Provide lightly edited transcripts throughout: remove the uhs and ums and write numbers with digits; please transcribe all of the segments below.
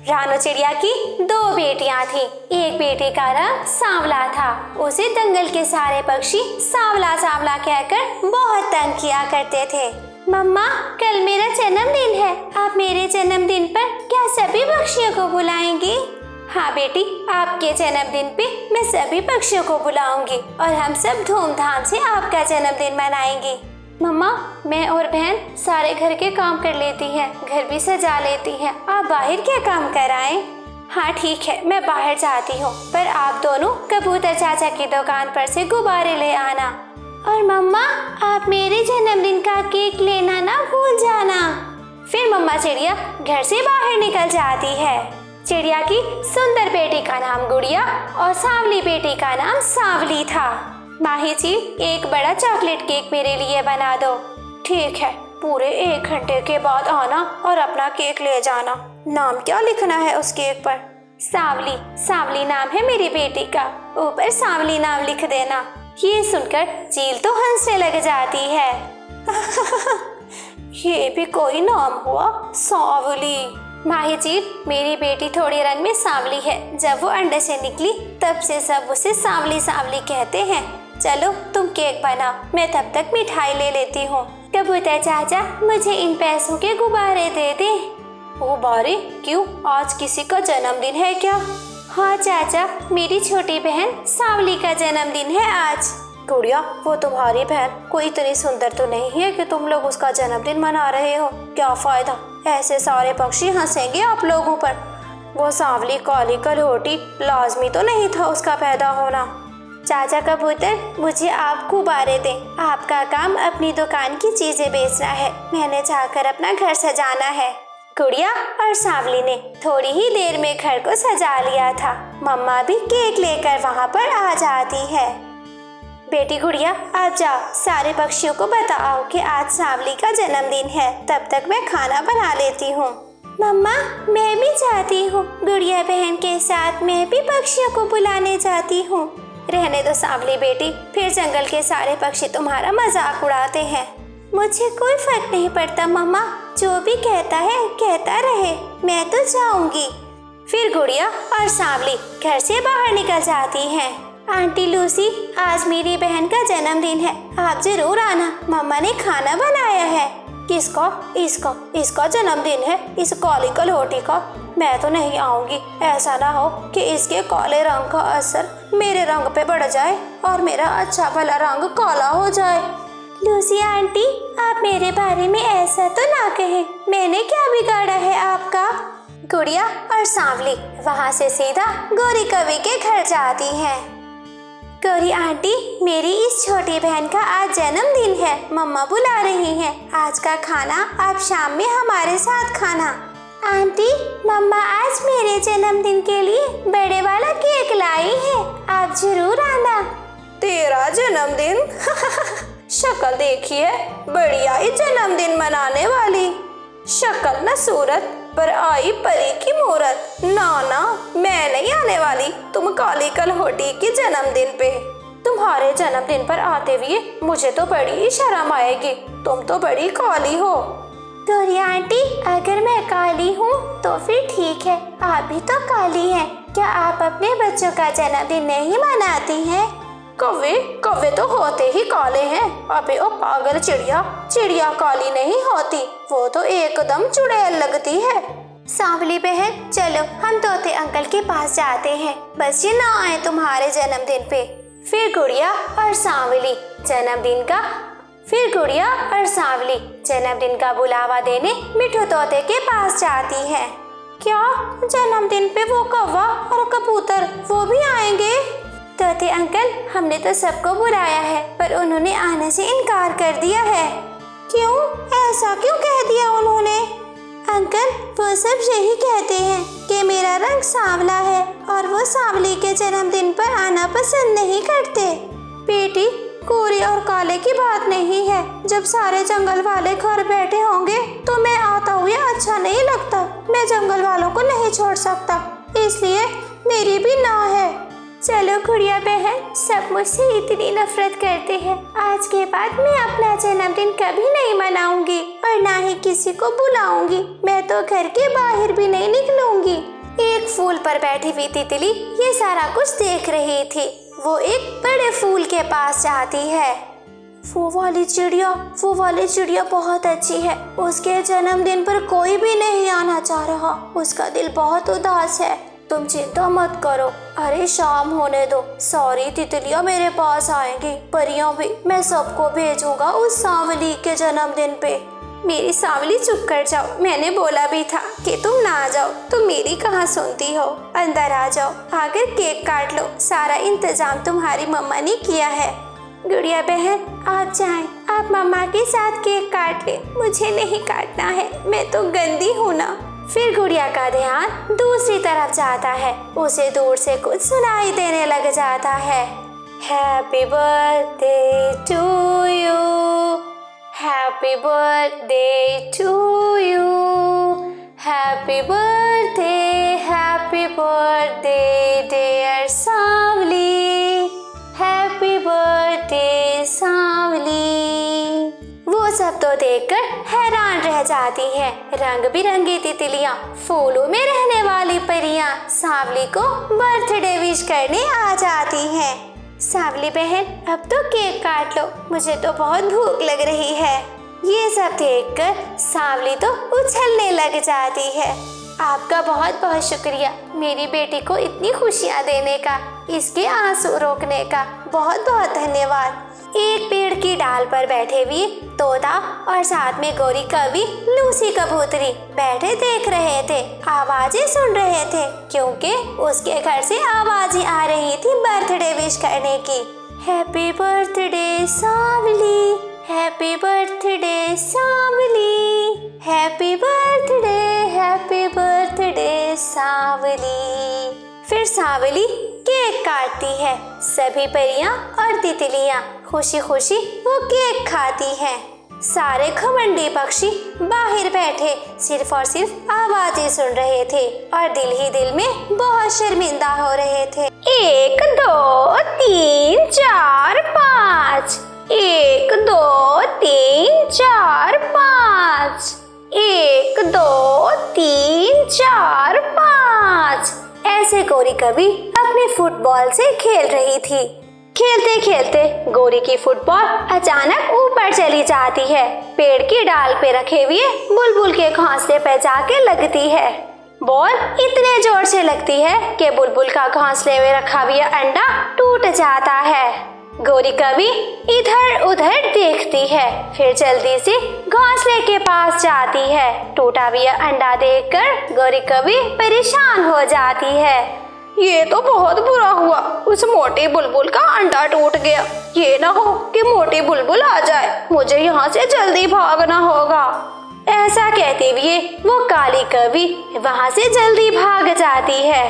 रानू चिड़िया की 2 बेटियां थी। एक बेटे का रंग सांवला था। उसे जंगल के सारे पक्षी सांवला सांवला कहकर बहुत तंग किया करते थे। मम्मा, कल मेरा जन्मदिन है। आप मेरे जन्मदिन पर क्या सभी पक्षियों को बुलाएंगी? हाँ बेटी, आपके जन्मदिन पे मैं सभी पक्षियों को बुलाऊंगी और हम सब धूमधाम से आपका जन्मदिन मनाएंगे। मम्मा, मैं और बहन सारे घर के काम कर लेती हैं, घर भी सजा लेती हैं। आप बाहर क्या काम कराएं? हाँ ठीक है, मैं बाहर जाती हूँ, पर आप दोनों कबूतर चाचा की दुकान पर से गुब्बारे ले आना। और मम्मा, आप मेरे जन्मदिन का केक लेना ना भूल जाना। फिर मम्मा चिड़िया घर से बाहर निकल जाती है। चिड़िया की सुंदर बेटी का नाम गुड़िया और सांवली बेटी का नाम सांवली था। माही जी, एक बड़ा चॉकलेट केक मेरे लिए बना दो। ठीक है, पूरे 1 घंटे के बाद आना और अपना केक ले जाना। नाम क्या लिखना है उस केक पर? सांवली। सांवली नाम है मेरी बेटी का, ऊपर सांवली नाम लिख देना। ये सुनकर चील तो हंसने लग जाती है। ये भी कोई नाम हुआ, सांवली। माही जी, मेरी बेटी थोड़ी रंग में सांवली है। जब वो अंडे से निकली तब से सब उसे सांवली सांवली कहते हैं। चलो तुम केक बनाओ, मैं तब तक मिठाई ले लेती हूँ। कबूतर चाचा, मुझे इन पैसों के गुब्बारे दे दे। गुब्बारे? क्यों, आज किसी का जन्मदिन है क्या? हाँ चाचा, मेरी छोटी बहन सांवली का जन्मदिन है आज। गुड़िया, वो तुम्हारी बहन कोई इतनी सुंदर तो नहीं है कि तुम लोग उसका जन्मदिन मना रहे हो। क्या फायदा, ऐसे सारे पक्षी हंसेंगे आप लोगों पर। वो सांवली काली कलहोटी लाजमी तो नहीं था उसका पैदा होना। चाचा कबूतर, मुझे आप गुब्बारे दें। आपका काम अपनी दुकान की चीजें बेचना है, मैंने जाकर अपना घर सजाना है। गुड़िया और सांवली ने थोड़ी ही देर में घर को सजा लिया था। मम्मा भी केक लेकर वहाँ पर आ जाती है। बेटी गुड़िया, आप जाओ, सारे पक्षियों को बताओ कि आज सांवली का जन्मदिन है। तब तक मैं खाना बना लेती हूँ। मम्मा, मैं भी जाती हूँ। गुड़िया बहन के साथ मैं भी पक्षियों को बुलाने जाती हूँ। रहने दो सांवली बेटी, फिर जंगल के सारे पक्षी तुम्हारा मजाक उड़ाते हैं। मुझे कोई फर्क नहीं पड़ता मम्मा, जो भी कहता है कहता रहे, मैं तो जाऊंगी। फिर गुड़िया और सांवली घर से बाहर निकल जाती हैं। आंटी लूसी, आज मेरी बहन का जन्मदिन है, आप जरूर आना। मम्मा ने खाना बनाया है। किसका? इसका जन्मदिन है, इस काली कलहोटी का। मैं तो नहीं आऊंगी। ऐसा ना हो कि इसके काले रंग का असर मेरे रंग पे बढ़ जाए और मेरा अच्छा भला रंग काला हो जाए। लूसी आंटी, आप मेरे बारे में ऐसा तो ना कहें, मैंने क्या बिगाड़ा है आपका? गुड़िया और सांवली वहाँ से सीधा गौरी कवि के घर जाती हैं। गौरी आंटी, मेरी इस छोटी बहन का आज जन्मदिन है, मम्मा बुला रही हैं। आज का खाना आप शाम में हमारे साथ खाना। आंटी, मम्मा आज मेरे जन्मदिन के लिए बड़े वाला केक लाई है, आप जरूर आना। तेरा जन्मदिन? शक्ल देखिए, बढ़िया ही जन्मदिन मनाने वाली। शक्ल न सूरत, पर आई परी की मूरत। ना, मैं नहीं आने वाली तुम काली कलहोटी के जन्मदिन पे। तुम्हारे जन्मदिन पर आते हुए मुझे तो बड़ी शर्म आएगी, तुम तो बड़ी काली हो। गौरी आंटी, अगर मैं काली हूँ तो फिर ठीक है, आप भी तो काली हैं। क्या आप अपने बच्चों का जन्मदिन नहीं मनाती हैं? कौवे तो होते ही काले हैं। अबे ओ पागल चिड़िया काली नहीं होती, वो तो एकदम चुड़ैल लगती है। सांवली बहन, चलो हम तोते अंकल के पास जाते हैं, बस ये ना आए तुम्हारे जन्मदिन पे। फिर गुड़िया और सांवली जन्मदिन का बुलावा देने मिठू तोते के पास जाती है। क्या जन्मदिन पे वो कौवा और कबूतर वो भी आएंगे? तोते अंकल, हमने तो सबको बुलाया है, पर उन्होंने आने से इनकार कर दिया है। क्यों? ऐसा क्यों कह दिया उन्होंने? अंकल, वो सब यही कहते हैं कि मेरा रंग सांवला है और वो सांवली के जन्मदिन पर आना पसंद नहीं करते। बेटी, गोरी और काले की बात नहीं है। जब सारे जंगल वाले घर बैठे होंगे तो मैं आता हुआ अच्छा नहीं लगता। मैं जंगल वालों को नहीं छोड़ सकता, इसलिए मेरी भी ना है। चलो गुड़िया बहन, सब मुझसे इतनी नफरत करते हैं, आज के बाद मैं अपना जन्मदिन कभी नहीं मनाऊंगी और ना ही किसी को बुलाऊंगी। मैं तो घर के बाहर भी नहीं निकलूंगी। पर बैठी हुई तितली ये सारा कुछ देख रही थी। वो एक बड़े फूल के पास जाती है। वो वाली चिड़िया बहुत अच्छी है। उसके जन्मदिन पर कोई भी नहीं आना चाह रहा। उसका दिल बहुत उदास है। तुम चिंता मत करो। अरे शाम होने दो, सारी तितलियां मेरे पास आएंगी, परियां भी। मैं सबको भेजूंगा उस सांवली के जन्मदिन पे। मेरी सांवली चुप कर जाओ, मैंने बोला भी था कि तुम ना आ जाओ। तुम मेरी कहाँ सुनती हो। अंदर आ जाओ, आकर केक काट लो। सारा इंतजाम तुम्हारी मम्मा ने किया है। गुड़िया बहन आप जाएं, आप मम्मा के साथ केक काट ले। मुझे नहीं काटना है, मैं तो गंदी हूँ ना। फिर गुड़िया का ध्यान दूसरी तरफ जाता है। उसे दूर से कुछ सुनाई देने लग जाता है। Happy birthday to you, happy birthday to you, happy birthday dear Sanwali, happy birthday Sanwali. वो सब तो देखकर हैरान रह जाती है। रंग बिरंगी तितलियां, फूलों में रहने वाली परियां सांवली को बर्थडे विश करने आ जाती हैं। सांवली बहन अब तो केक काट लो, मुझे तो बहुत भूख लग रही है। ये सब देखकर सांवली तो उछलने लग जाती है। आपका बहुत बहुत शुक्रिया मेरी बेटी को इतनी खुशियाँ देने का, इसके आंसू रोकने का बहुत बहुत धन्यवाद। एक पेड़ की डाल पर बैठे हुए तोता और साथ में गोरी कवि लूसी कबूतरी बैठे देख रहे थे, आवाजें सुन रहे थे, क्योंकि उसके घर से आवाजें आ रही थी बर्थडे विश करने की। Happy birthday Sanwali, happy birthday Sanwali, happy birthday Sanwali. फिर सांवली केक काटती है। सभी परियां और तितलियां खुशी खुशी वो केक खाती हैं। सारे घमंडी पक्षी बाहर बैठे सिर्फ और सिर्फ आवाजें सुन रहे थे और दिल ही दिल में बहुत शर्मिंदा हो रहे थे। 1 2 3 4 5, 1 2 3 4 5, 1 2 3 4 5। ऐसे गोरी कभी अपने फुटबॉल से खेल रही थी। खेलते खेलते गोरी की फुटबॉल अचानक ऊपर चली जाती है। पेड़ की डाल पे रखे हुए बुलबुल के घोंसले पे जाके लगती है। बॉल इतने जोर से लगती है कि बुलबुल का घोंसले में रखा हुआ अंडा टूट जाता है। गोरी कभी इधर उधर देखती है, फिर जल्दी से घोंसले के पास जाती है। टूटा हुआ अंडा देखकर गोरी कभी परेशान हो जाती है। ये तो बहुत बुरा हुआ, उस मोटी बुलबुल का अंडा टूट गया। ये ना हो कि मोटी बुलबुल आ जाए, मुझे यहाँ से जल्दी भागना होगा। ऐसा कहते हुए वो काली कवि वहाँ से जल्दी भाग जाती है।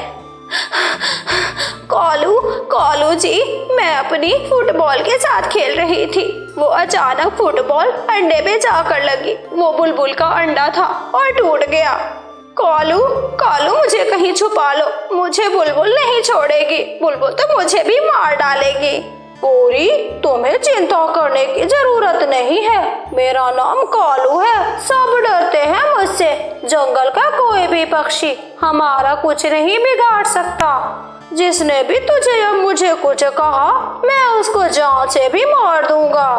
कालू जी, मैं अपनी फुटबॉल के साथ खेल रही थी। वो अचानक फुटबॉल अंडे पे जाकर लगी। वो बुलबुल का अंडा था और टूट गया। कालू मुझे कहीं छुपा लो, मुझे बुलबुल नहीं छोड़ेगी। बुलबुल तो मुझे भी मार डालेगी। गोरी, तुम्हें चिंता करने की जरूरत नहीं है, मेरा नाम कालू है। सब डरते हैं मुझसे। जंगल का कोई भी पक्षी हमारा कुछ नहीं बिगाड़ सकता। जिसने भी तुझे या मुझे कुछ कहा, मैं उसको जान से भी मार दूंगा।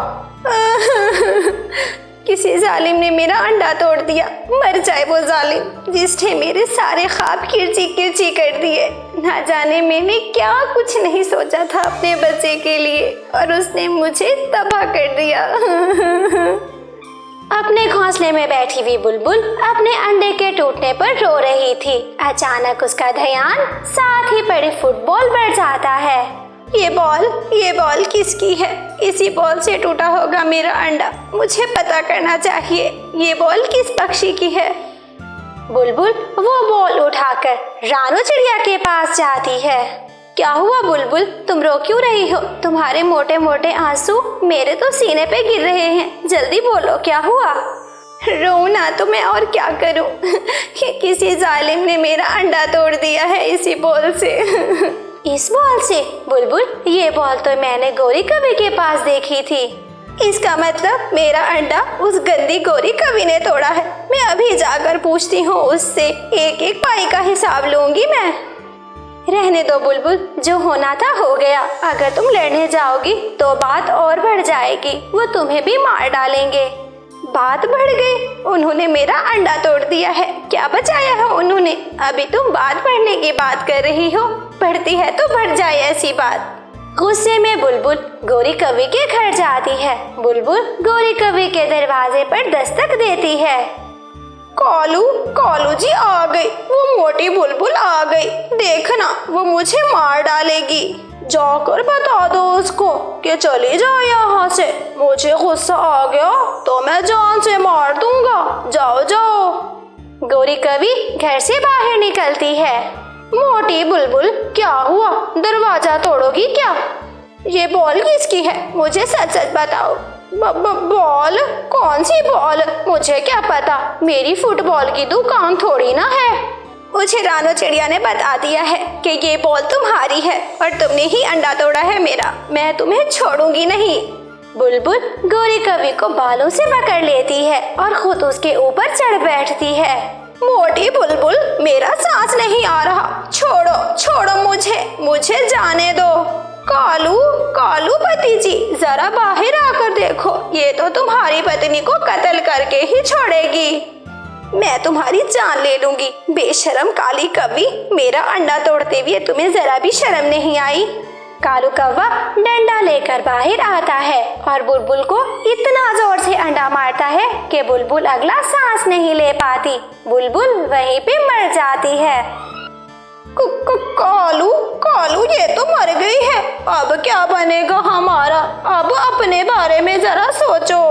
किसी जालिम ने मेरा अंडा तोड़ दिया। मर जाए वो जालिम जिसने मेरे सारे ख्वाब किरची किरची कर दिए। ना जाने मैंने क्या कुछ नहीं सोचा था अपने बच्चे के लिए, और उसने मुझे तबाह कर दिया। अपने घोंसले में बैठी हुई बुलबुल अपने अंडे के टूटने पर रो रही थी। अचानक उसका ध्यान साथ ही पड़ी फुटबॉल पर जाता है। ये बॉल किसकी है? इसी बॉल से टूटा होगा मेरा अंडा। मुझे पता करना चाहिए ये बॉल किस पक्षी की है। बुलबुल वो बॉल उठाकर रानू चिड़िया के पास जाती है। क्या हुआ बुलबुल, तुम रो क्यों रही हो? तुम्हारे मोटे मोटे आंसू मेरे तो सीने पे गिर रहे हैं। जल्दी बोलो क्या हुआ? रोना तो मैं और क्या करूं? किसी जालिम ने मेरा अंडा तोड़ दिया है इसी बॉल से। इस बॉल से? बुलबुल, ये बॉल तो मैंने गोरी कवि के पास देखी थी। इसका मतलब मेरा अंडा उस गंदी गोरी कवि ने तोड़ा है। मैं अभी जाकर पूछती हूँ उससे, एक एक पाई का हिसाब लूंगी मैं। रहने दो बुलबुल, जो होना था हो गया। अगर तुम लड़ने जाओगी तो बात और बढ़ जाएगी, वो तुम्हें भी मार डालेंगे। बात बढ़ गई? उन्होंने मेरा अंडा तोड़ दिया है, क्या बचाया है उन्होंने? अभी तुम बात बढ़ने की बात कर रही हो, बढ़ती है तो बढ़ जाए ऐसी बात। गुस्से में बुलबुल गौरी कवि के घर जाती है। बुलबुल गौरी कवि के दरवाजे पर दस्तक देती है। कालू, कालू जी आ गई, वो मोटी बुलबुल आ गई। देखना, वो मुझे मार डालेगी। जाकर बता दो उसको कि चली जाओ यहाँ से। मुझे गुस्सा आ गया तो मैं जान से मार दूंगा। जाओ जाओ। गौरी कवि घर से बाहर निकलती है। मोटी बुलबुल, क्या हुआ? दरवाजा तोड़ोगी क्या? ये बॉल किसकी है? मुझे सच सच बताओ। बॉल? कौन सी बॉल? मुझे क्या पता, मेरी फुटबॉल की दुकान थोड़ी ना है। मुझे रानो चिड़िया ने बता दिया है कि ये बॉल तुम्हारी है और तुमने ही अंडा तोड़ा है मेरा। मैं तुम्हें छोड़ूंगी नहीं। बुलबुल गौरी कवि को बालों से पकड़ लेती है और खुद उसके ऊपर चढ़ बैठती है। मोटी बुलबुल, मेरा सांस नहीं आ रहा, छोड़ो छोड़ो मुझे जाने दो। कालू, कालू पति जी, जरा बाहर आकर देखो, ये तो तुम्हारी पत्नी को कत्ल करके ही छोड़ेगी। मैं तुम्हारी जान ले लूंगी। बेशरम काली कवि, मेरा अंडा तोड़ते हुए तुम्हें जरा भी शर्म नहीं आई? कालू कौवा डंडा लेकर बाहर आता है और बुलबुल को इतना जोर से अंडा मारता है कि बुलबुल अगला सांस नहीं ले पाती। बुलबुल वहीं पे मर जाती है। कालू, कालू, ये तो मर गई है। अब क्या बनेगा हमारा? अब अपने बारे में जरा सोचो।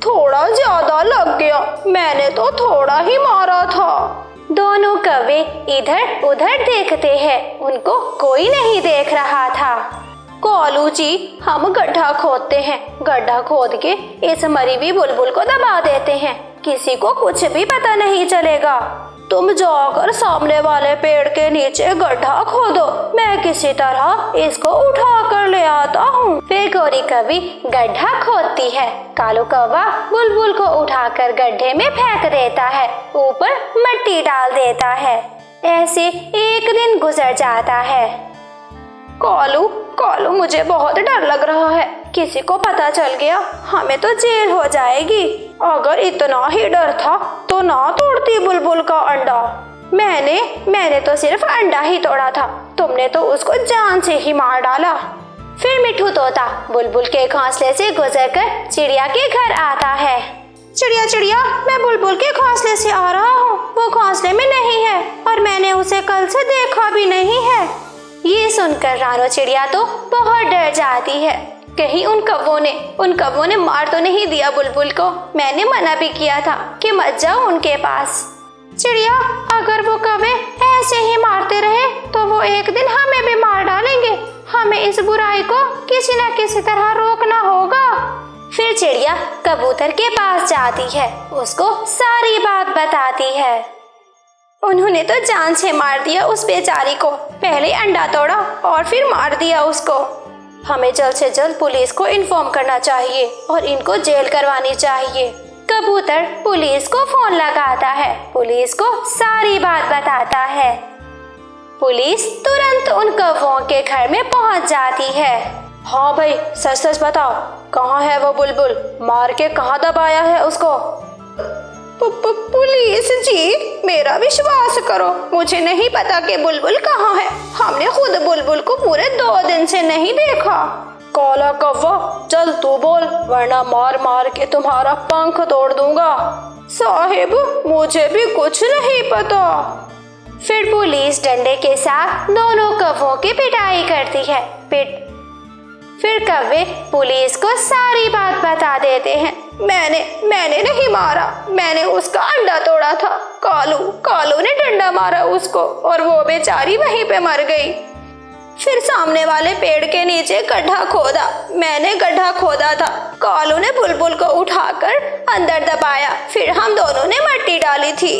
थोड़ा ज्यादा लग गया, मैंने तो थोड़ा ही मारा था। दोनों कौवे इधर उधर देखते हैं, उनको कोई नहीं देख रहा था। कालू जी, हम गड्ढा खोदते हैं। गड्ढा खोद के इस मरी हुई बुलबुल को दबा देते हैं, किसी को कुछ भी पता नहीं चलेगा। तुम जाकर सामने वाले पेड़ के नीचे गड्ढा खोदो, मैं किसी तरह इसको उठा कर ले आता हूँ। फिर गौरी कवि गड्ढा खोदती है। कालू कौवा बुलबुल को उठाकर गड्ढे में फेंक देता है, ऊपर मिट्टी डाल देता है। ऐसे एक दिन गुजर जाता है। कालू, कालू, मुझे बहुत डर लग रहा है, किसी को पता चल गया हमें तो जेल हो जाएगी। अगर इतना ही डर था तो ना तोड़ती बुलबुल का अंडा। मैंने तो सिर्फ अंडा ही तोड़ा था, तुमने तो उसको जान से ही मार डाला। फिर मिठू तोता बुलबुल के घोंसले से गुजरकर चिड़िया के घर आता है। चिड़िया चिड़िया, मैं बुलबुल के घोंसले से आ रहा हूँ, वो घोंसले में नहीं है और मैंने उसे कल से देखा भी नहीं है। ये सुनकर रानो चिड़िया तो बहुत डर जाती है, कहीं उन कौवों ने मार तो नहीं दिया बुलबुल को। मैंने मना भी किया था कि मत जाओ उनके पास। चिड़िया, अगर वो कौवे ऐसे ही मारते रहे तो वो एक दिन हमें भी मार डालेंगे। हमें इस बुराई को किसी न किसी तरह रोकना होगा। फिर चिड़िया कबूतर के पास जाती है, उसको सारी बात बताती है। उन्होंने तो जान से मार दिया उस बेचारी को, पहले अंडा तोड़ा और फिर मार दिया उसको। हमें जल्द से जल्द पुलिस को इन्फॉर्म करना चाहिए और इनको जेल करवानी चाहिए। कबूतर पुलिस को फोन लगाता है, पुलिस को सारी बात बताता है। पुलिस तुरंत उन कौवों के घर में पहुंच जाती है। हाँ भाई, सच सच बताओ, कहाँ है वो बुलबुल? मार के कहाँ दबाया है उसको? पुलिस जी, मेरा विश्वास करो, मुझे नहीं पता कि बुलबुल कहाँ है। हमने खुद बुलबुल को पूरे 2 दिन से नहीं देखा। काला कौवा, चल तू बोल, वरना मार मार के तुम्हारा पंख तोड़ दूंगा। साहिब, मुझे भी कुछ नहीं पता। फिर पुलिस डंडे के साथ दोनों कौवों की पिटाई करती है। फिर कौवे पुलिस को सारी बात बता देते हैं। मैंने नहीं मारा, मैंने उसका अंडा तोड़ा था। कालू ने डंडा मारा उसको और वो बेचारी वहीं पे मर गई। फिर सामने वाले पेड़ के नीचे गड्ढा खोदा, मैंने गड्ढा खोदा था। कालू ने बुलबुल को उठाकर अंदर दबाया, फिर हम दोनों ने मिट्टी डाली थी।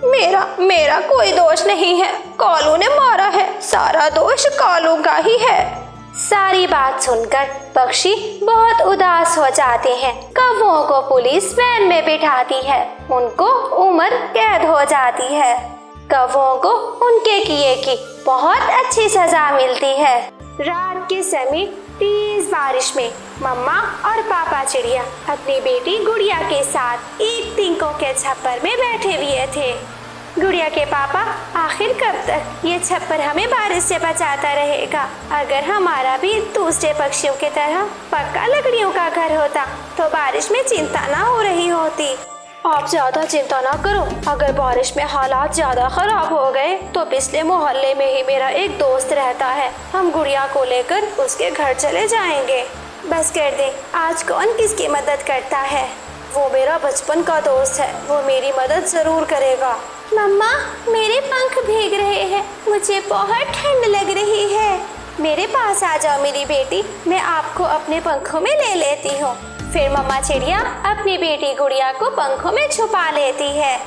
मेरा कोई दोष नहीं है, कालू ने मारा है, सारा दोष कालू का ही है। सारी बात सुनकर पक्षी बहुत उदास हो जाते हैं। कौवों को पुलिस वैन में बिठाती है, उनको उम्र कैद हो जाती है। कौवों को उनके किए की बहुत अच्छी सजा मिलती है। रात के समय तेज बारिश में मम्मा और पापा चिड़िया अपनी बेटी गुड़िया के साथ एक तिनकों के छप्पर में बैठे हुए थे। गुड़िया के पापा, आखिर कब तक ये छप्पर हमें बारिश से बचाता रहेगा? अगर हमारा भी दूसरे पक्षियों की तरह पक्का लकड़ियों का घर होता तो बारिश में चिंता ना हो रही होती। आप ज्यादा चिंता ना करो। अगर बारिश में हालात ज्यादा खराब हो गए तो पिछले मोहल्ले में ही मेरा एक दोस्त रहता है, हम गुड़िया को लेकर उसके घर चले जाएंगे। बस कर दे, आज कौन किसकी मदद करता है? वो मेरा बचपन का दोस्त है, वो मेरी मदद जरूर करेगा। मम्मा, मेरे पंख भीग रहे हैं, मुझे बहुत ठंड लग रही है। मेरे पास आ जाओ मेरी बेटी, मैं आपको अपने पंखों में ले लेती हूँ। फिर मम्मा चिड़िया अपनी बेटी गुड़िया को पंखों में छुपा लेती है।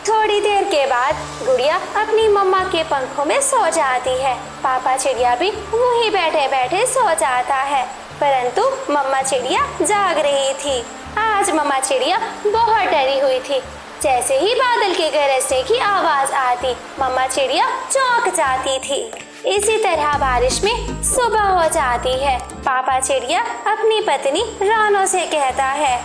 थोड़ी देर के बाद गुड़िया अपनी मम्मा के पंखों में सो जाती है। पापा चिड़िया भी वहीं बैठे बैठे सो जाता है, परंतु मम्मा चिड़िया जाग रही थी। आज मम्मा चिड़िया बहुत डरी हुई थी। जैसे ही बादल के गरजने की आवाज आती, मम्मा चिड़िया चौंक जाती थी। इसी तरह बारिश में सुबह हो जाती है। पापा चिड़िया अपनी पत्नी रानो से कहता है,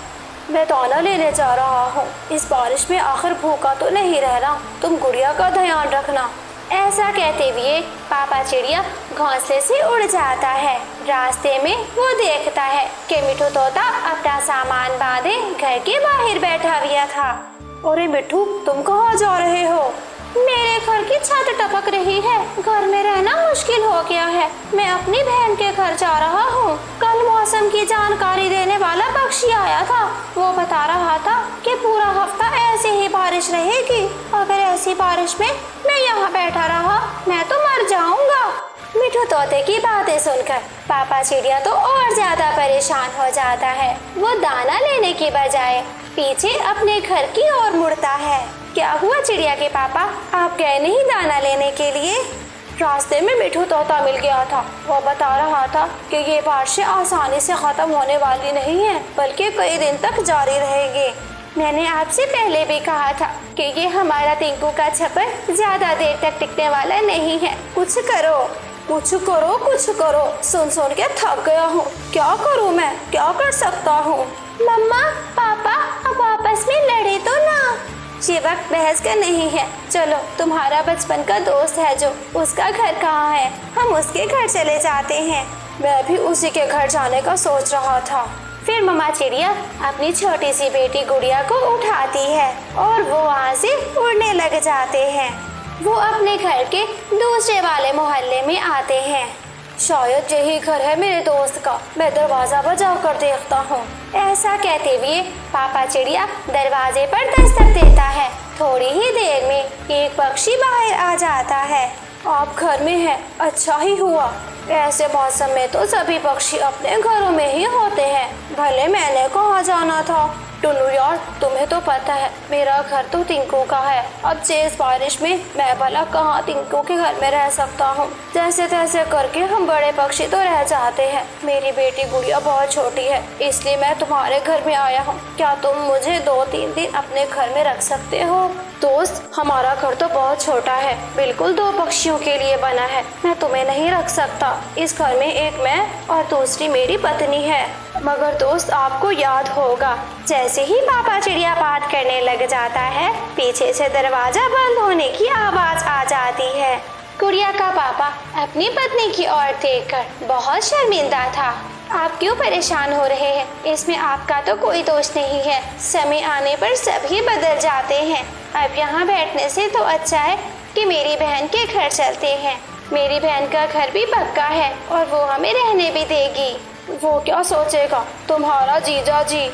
मैं दाना लेने जा रहा हूँ, इस बारिश में आखिर भूखा तो नहीं रह रहा, तुम गुड़िया का ध्यान रखना। ऐसा कहते हुए पापा चिड़िया घोंसले से उड़ जाता है। रास्ते में वो देखता है कि मिठू तोता अपना सामान बांधे घर के बाहर बैठा हुआ था। अरे मिठू, तुम कहाँ जा रहे हो? मेरे घर की छत टपक रही है, घर में रहना मुश्किल हो गया है, मैं अपनी बहन के घर जा रहा हूँ। कल मौसम की जानकारी देने वाला पक्षी आया था, वो बता रहा था कि पूरा हफ्ता ऐसे ही बारिश रहेगी। अगर ऐसी बारिश में मैं यहाँ बैठा रहा, मैं तो मर जाऊंगा। मिठू तोते की बातें सुनकर पापा चिड़िया तो और ज्यादा परेशान हो जाता है। वो दाना लेने की बजाय पीछे अपने घर की ओर मुड़ता है। क्या हुआ चिड़िया के पापा, आप गए नहीं दाना लेने के लिए? रास्ते में मिठू तोता मिल गया था, वो बता रहा था कि ये बारिश आसानी से खत्म होने वाली नहीं है, बल्कि कई दिन तक जारी रहेगी। मैंने आपसे पहले भी कहा था कि ये हमारा टिंकू का छप्पर ज्यादा देर तक टिकने वाला नहीं है। कुछ करो, कुछ करो, कुछ करो। सुन सुन के थक गया हूँ, क्या करूँ मैं, क्या कर सकता हूँ? मम्मा, पापा, अब आपस में लड़े तो ना। ये वक्त बहस का नहीं है, चलो तुम्हारा बचपन का दोस्त है जो, उसका घर कहाँ है, हम उसके घर चले जाते हैं। मैं भी उसी के घर जाने का सोच रहा था। फिर मम्मा चिड़िया अपनी छोटी सी बेटी गुड़िया को उठाती है और वो वहाँ से उड़ने लग जाते हैं। वो अपने घर के दूसरे वाले मोहल्ले में आते हैं। शायद यही घर है मेरे दोस्त का, मैं दरवाजा बजा कर देखता हूँ। ऐसा कहते हुए पापा चिड़िया दरवाजे पर दस्तक देता है। थोड़ी ही देर में एक पक्षी बाहर आ जाता है। आप घर में हैं, अच्छा ही हुआ। ऐसे मौसम में तो सभी पक्षी अपने घरों में ही होते हैं, भले मैंने कहाँ जाना था। टुन्नू यार, तुम्हें तो पता है मेरा घर तो टिंकू का है। अब तेज बारिश में मैं भला कहाँ टिंकू के घर में रह सकता हूँ। जैसे तैसे करके हम बड़े पक्षी तो रह जाते हैं। मेरी बेटी गुड़िया बहुत छोटी है, इसलिए मैं तुम्हारे घर में आया हूँ। क्या तुम मुझे 2-3 दिन अपने घर में रख सकते हो? दोस्त, हमारा घर तो बहुत छोटा है, बिल्कुल 2 पक्षियों के लिए बना है। मैं तुम्हें नहीं रख सकता। इस घर में एक मैं और दूसरी मेरी पत्नी है। मगर दोस्त, आपको याद होगा, जैसे ही पापा चिड़िया बात करने लग जाता है, पीछे से दरवाजा बंद होने की आवाज आ जाती है। गुड़िया का पापा अपनी पत्नी की ओर देखकर बहुत शर्मिंदा था। आप क्यों परेशान हो रहे हैं? इसमें आपका तो कोई दोष नहीं है। समय आने पर सभी बदल जाते हैं। अब यहाँ बैठने से तो अच्छा है कि मेरी बहन के घर चलते हैं। मेरी बहन का घर भी पक्का है और वो हमें रहने भी देगी। वो क्या सोचेगा, तुम्हारा जीजा जी?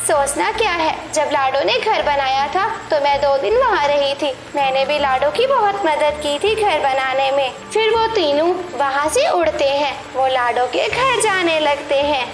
सोचना क्या है, जब लाडो ने घर बनाया था तो मैं 2 दिन वहाँ रही थी। मैंने भी लाडो की बहुत मदद की थी घर बनाने में। फिर वो तीनों वहाँ से उड़ते हैं, वो लाडो के घर जाने लगते हैं।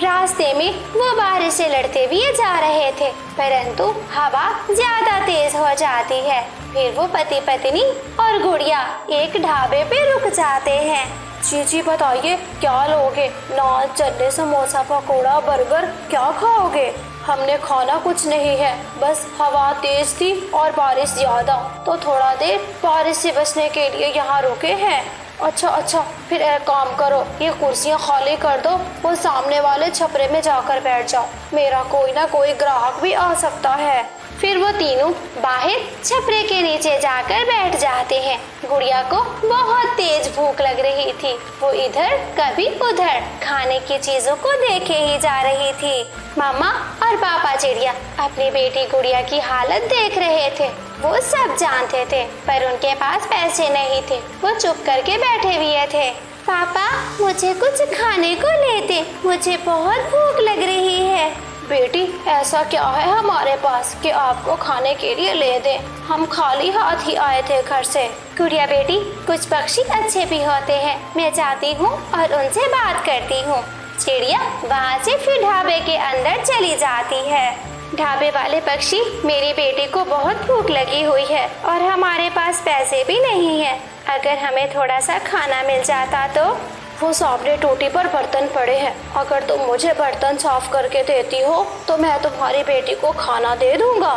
रास्ते में वो बारिश से लड़ते हुए जा रहे थे, परंतु हवा ज्यादा तेज हो जाती है। फिर वो पति पत्नी और गुड़िया एक ढाबे पे रुक जाते हैं। जी बताइए, क्या लोगे? नान, चने, समोसा, पकौड़ा, बर्गर, क्या खाओगे? हमने खाना कुछ नहीं है, बस हवा तेज थी और बारिश ज्यादा, तो थोड़ा देर बारिश से बचने के लिए यहाँ रुके हैं। अच्छा, फिर एक काम करो, ये कुर्सियाँ खाली कर दो, वो सामने वाले छपरे में जाकर बैठ जाओ, मेरा कोई ना कोई ग्राहक भी आ सकता है। फिर वो तीनों बाहर छपरे के नीचे जाकर बैठ जाते हैं। गुड़िया को बहुत तेज भूख लग रही थी, वो इधर कभी उधर खाने की चीजों को देखे ही जा रही थी। मामा और पापा चिड़िया अपनी बेटी गुड़िया की हालत देख रहे थे। वो सब जानते थे, पर उनके पास पैसे नहीं थे, वो चुप करके बैठे हुए थे। पापा मुझे कुछ खाने को ले दे, मुझे बहुत भूख लग रही है। बेटी ऐसा क्या है हमारे पास कि आपको खाने के लिए ले दें, हम खाली हाथ ही आए थे घर से। गुड़िया बेटी कुछ पक्षी अच्छे भी होते हैं, मैं जाती हूँ और उनसे बात करती हूँ। चिड़िया वहाँ से फिर ढाबे के अंदर चली जाती है। ढाबे वाले पक्षी, मेरी बेटी को बहुत भूख लगी हुई है और हमारे पास पैसे भी नहीं है, अगर हमें थोड़ा सा खाना मिल जाता तो। वो सामने टूटी पर बर्तन पड़े हैं, अगर तुम मुझे बर्तन साफ करके देती हो तो मैं तुम्हारी बेटी को खाना दे दूंगा।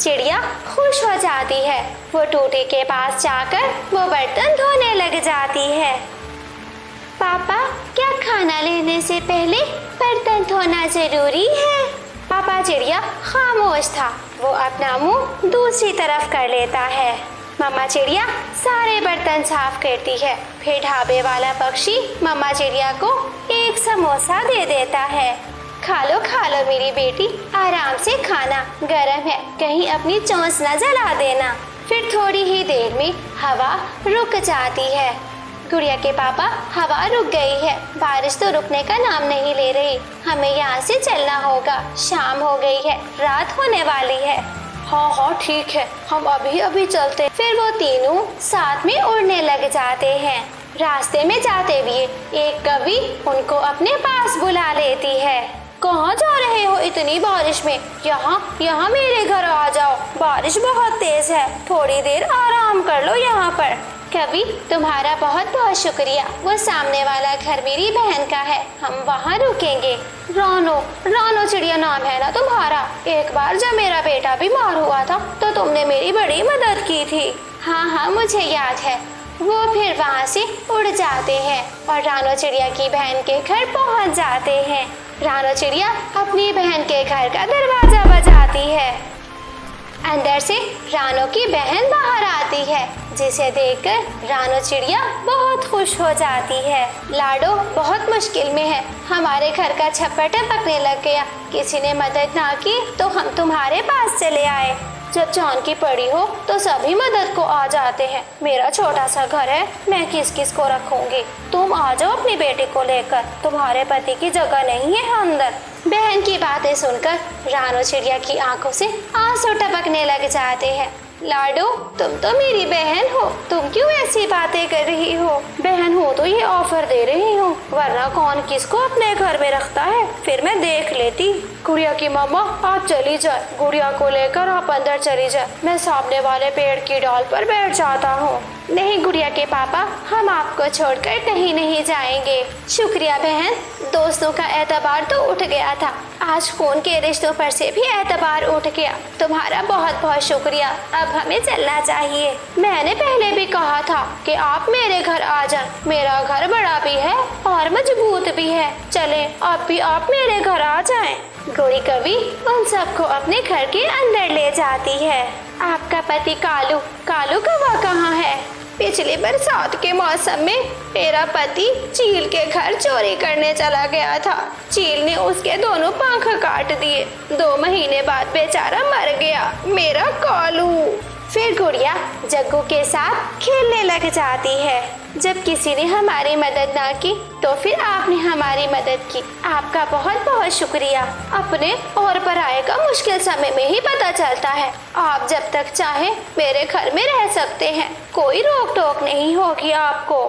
चिड़िया खुश हो जाती है, वो टूटी के पास जाकर वो बर्तन धोने लग जाती है। पापा क्या खाना लेने से पहले बर्तन धोना जरूरी है? पापा चिड़िया खामोश था, वो अपना मुंह दूसरी तरफ कर लेता है। मम्मा चिड़िया सारे बर्तन साफ करती है, फिर ढाबे वाला पक्षी मम्मा चिड़िया को एक समोसा दे देता है। खा लो मेरी बेटी, आराम से खाना, गरम है, कहीं अपनी चोंच न जला देना। फिर थोड़ी ही देर में हवा रुक जाती है। गुड़िया के पापा, हवा रुक गई है, बारिश तो रुकने का नाम नहीं ले रही, हमें यहाँ से चलना होगा, शाम हो गई है, रात होने वाली है। हाँ ठीक है, हम अभी चलते। फिर वो तीनों साथ में उड़ने लग जाते हैं। रास्ते में जाते हुए एक कवि उनको अपने पास बुला लेती है। कहाँ जा रहे हो इतनी बारिश में? यहाँ मेरे घर आ जाओ, बारिश बहुत तेज है, थोड़ी देर आराम कर लो यहाँ पर। कवि तुम्हारा बहुत बहुत शुक्रिया, वो सामने वाला घर मेरी बहन का है, हम वहाँ रुकेंगे। रानो चिड़िया नाम है ना तुम्हारा? एक बार जब मेरा बेटा बीमार हुआ था तो तुमने मेरी बड़ी मदद की थी। हाँ मुझे याद है। वो फिर वहाँ से उड़ जाते हैं और रानो चिड़िया की बहन के घर पहुँच जाते हैं। रानो चिड़िया अपनी बहन के घर का दरवाजा बजाती है। अंदर से रानो की बहन बाहर आती है, जिसे देखकर रानो चिड़िया बहुत खुश हो जाती है। लाडो बहुत मुश्किल में है, हमारे घर का छप्पर टपकने लग गया, किसी ने मदद ना की तो हम तुम्हारे पास चले आए। जब जान की पड़ी हो तो सभी मदद को आ जाते हैं, मेरा छोटा सा घर है, मैं किस किस को रखूंगी, तुम आ जाओ अपनी बेटी को लेकर, तुम्हारे पति की जगह नहीं है अंदर। बहन की बातें सुनकर रानो चिड़िया की आंखों से आंसू टपकने लग जाते हैं। लाडो तुम तो मेरी बहन हो, तुम क्यों ऐसी बातें कर रही हो? बहन हो तो ये ऑफर दे रही हूँ, वरना कौन किसको अपने घर में रखता है, फिर मैं देख लेती। गुड़िया की मम्मा आप चली जाए, गुड़िया को लेकर आप अंदर चली जाए, मैं सामने वाले पेड़ की डाल पर बैठ जाता हूँ। नहीं गुड़िया के पापा, हम आपको छोड़कर कहीं नहीं जाएंगे। शुक्रिया बहन, दोस्तों का एतबार तो उठ गया था, आज खून के रिश्तों पर से भी एतबार उठ गया, तुम्हारा बहुत बहुत शुक्रिया, अब हमें चलना चाहिए। मैंने पहले भी कहा था कि आप मेरे घर आ जाएं, मेरा घर बड़ा भी है और मजबूत भी है, चलें अब भी आप मेरे घर आ जाएं। गोरी कवि उन सबको अपने घर के अंदर ले जाती है। आपका पति कालू कौवा कहाँ है? पिछली बरसात के मौसम में मेरा पति चील के घर चोरी करने चला गया था, चील ने उसके दोनों पंख काट दिए, 2 महीने बाद बेचारा मर गया मेरा कालू। फिर गुड़िया जग्गू के साथ खेलने लग जाती है। जब किसी ने हमारी मदद ना की तो फिर आपने हमारी मदद की, आपका बहुत बहुत शुक्रिया। अपने और पराये का मुश्किल समय में ही पता चलता है, आप जब तक चाहे मेरे घर में रह सकते हैं, कोई रोक टोक नहीं होगी आपको।